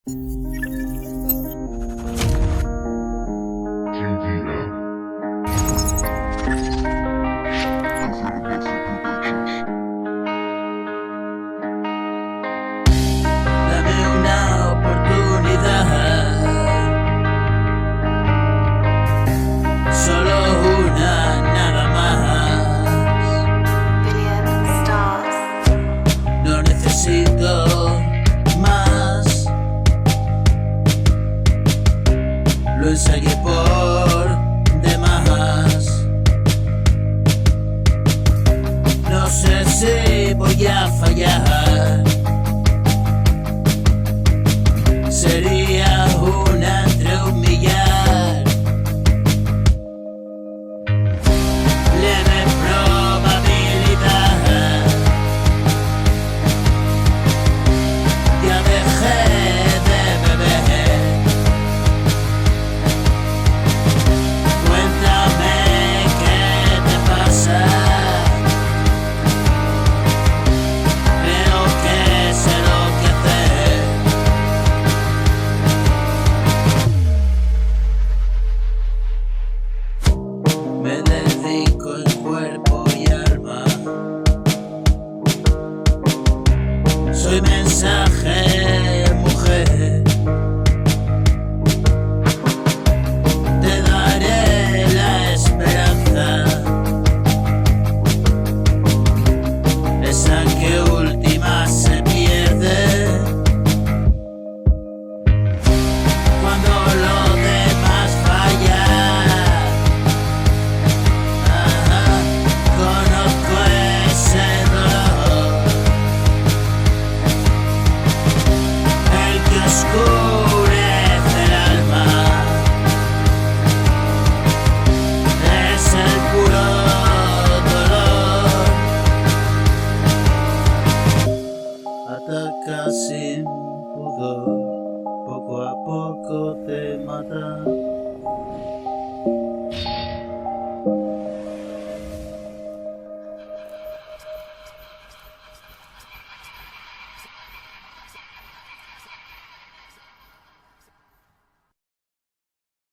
Dame una oportunidad, solo una, nada más. Billion stars. No necesito más. Lo ensayé por demás. No sé si voy a fallar. Sería una entre humillar. Leve probabilidad. Ya dejé de beber. Cuéntame qué te pasa. Creo que sé lo que hacer. Me dedico en cuerpo y alma. Soy mensaje, mujer. Te daré la esperanza, esa que última se pierde cuando lo demás falla. Conozco ese dolor, el que oscurece el alma. Es el puro dolor. Ataca sin pudor, poco a poco te mata.